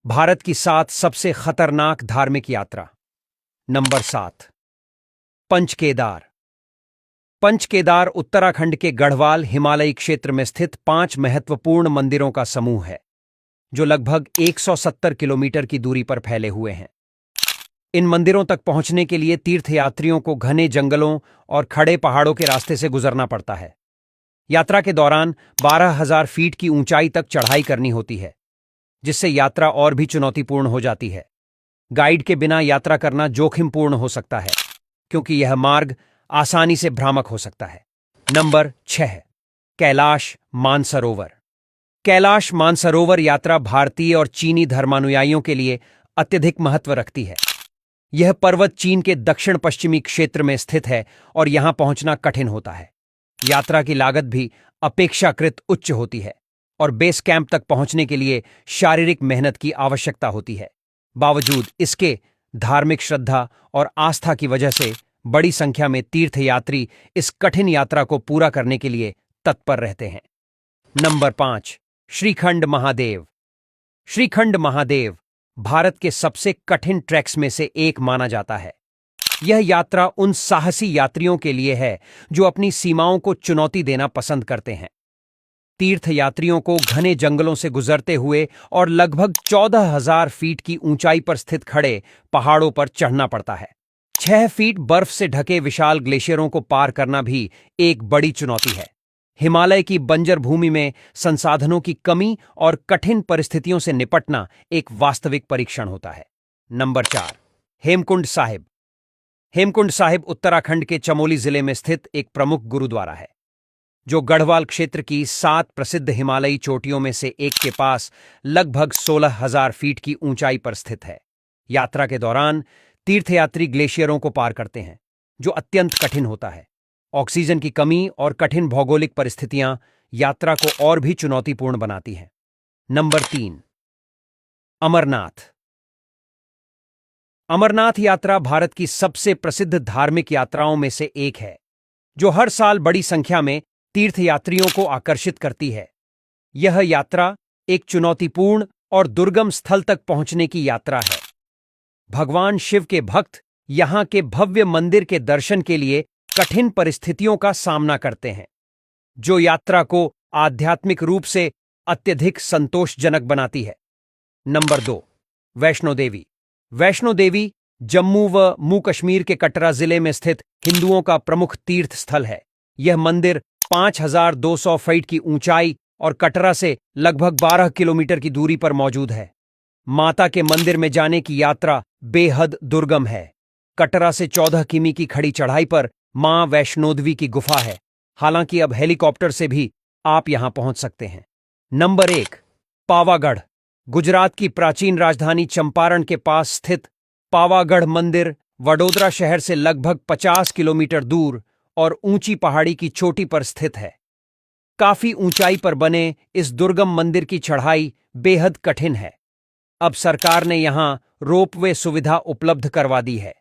भारत की 7 सबसे खतरनाक धार्मिक यात्रा। नंबर 7, पंचकेदार। पंचकेदार उत्तराखंड के गढ़वाल हिमालयी क्षेत्र में स्थित 5 महत्वपूर्ण मंदिरों का समूह है, जो लगभग 170 किलोमीटर की दूरी पर फैले हुए हैं। इन मंदिरों तक पहुंचने के लिए तीर्थयात्रियों को घने जंगलों और खड़े पहाड़ों के रास्ते से गुजरना पड़ता है। यात्रा के दौरान 12,000 फीट की ऊंचाई तक चढ़ाई करनी होती है, जिससे यात्रा और भी चुनौतीपूर्ण हो जाती है। गाइड के बिना यात्रा करना जोखिमपूर्ण हो सकता है, क्योंकि यह मार्ग आसानी से भ्रामक हो सकता है। नंबर 6, कैलाश मानसरोवर। कैलाश मानसरोवर यात्रा भारतीय और चीनी धर्मानुयायियों के लिए अत्यधिक महत्व रखती है। यह पर्वत चीन के दक्षिण पश्चिमी क्षेत्र में स्थित है और यहां पहुंचना कठिन होता है। यात्रा की लागत भी अपेक्षाकृत उच्च होती है और बेस कैंप तक पहुंचने के लिए शारीरिक मेहनत की आवश्यकता होती है। बावजूद इसके, धार्मिक श्रद्धा और आस्था की वजह से बड़ी संख्या में तीर्थयात्री इस कठिन यात्रा को पूरा करने के लिए तत्पर रहते हैं। नंबर 5, श्रीखंड महादेव। श्रीखंड महादेव भारत के सबसे कठिन ट्रैक्स में से एक माना जाता है। यह यात्रा उन साहसी यात्रियों के लिए है जो अपनी सीमाओं को चुनौती देना पसंद करते हैं। तीर्थयात्रियों को घने जंगलों से गुजरते हुए और लगभग 14,000 फीट की ऊंचाई पर स्थित खड़े पहाड़ों पर चढ़ना पड़ता है। 6 फीट बर्फ से ढके विशाल ग्लेशियरों को पार करना भी एक बड़ी चुनौती है। हिमालय की बंजर भूमि में संसाधनों की कमी और कठिन परिस्थितियों से निपटना एक वास्तविक परीक्षण होता है। नंबर 4, हेमकुंड साहिब। हेमकुंड साहिब उत्तराखंड के चमोली जिले में स्थित एक प्रमुख गुरुद्वारा है, जो गढ़वाल क्षेत्र की 7 प्रसिद्ध हिमालयी चोटियों में से एक के पास लगभग 16,000 फीट की ऊंचाई पर स्थित है। यात्रा के दौरान तीर्थयात्री ग्लेशियरों को पार करते हैं, जो अत्यंत कठिन होता है। ऑक्सीजन की कमी और कठिन भौगोलिक परिस्थितियां यात्रा को और भी चुनौतीपूर्ण बनाती हैं। नंबर 3, अमरनाथ। अमरनाथ यात्रा भारत की सबसे प्रसिद्ध धार्मिक यात्राओं में से एक है, जो हर साल बड़ी संख्या में तीर्थयात्रियों को आकर्षित करती है। यह यात्रा एक चुनौतीपूर्ण और दुर्गम स्थल तक पहुंचने की यात्रा है। भगवान शिव के भक्त यहां के भव्य मंदिर के दर्शन के लिए कठिन परिस्थितियों का सामना करते हैं, जो यात्रा को आध्यात्मिक रूप से अत्यधिक संतोषजनक बनाती है। नंबर 2, वैष्णो देवी। वैष्णो देवी जम्मू व मू कश्मीर के कटरा जिले में स्थित हिंदुओं का प्रमुख तीर्थ स्थल है। यह मंदिर 5,200 फीट की ऊंचाई और कटरा से लगभग 12 किलोमीटर की दूरी पर मौजूद है। माता के मंदिर में जाने की यात्रा बेहद दुर्गम है। कटरा से 14 किमी की खड़ी चढ़ाई पर मां वैष्णोदेवी की गुफा है। हालांकि अब हेलीकॉप्टर से भी आप यहां पहुंच सकते हैं। नंबर 1, पावागढ़। गुजरात की प्राचीन राजधानी चंपारण के पास स्थित पावागढ़ मंदिर वडोदरा शहर से लगभग 50 किलोमीटर दूर और ऊंची पहाड़ी की चोटी पर स्थित है। काफी ऊंचाई पर बने इस दुर्गम मंदिर की चढ़ाई बेहद कठिन है। अब सरकार ने यहां रोपवे सुविधा उपलब्ध करवा दी है,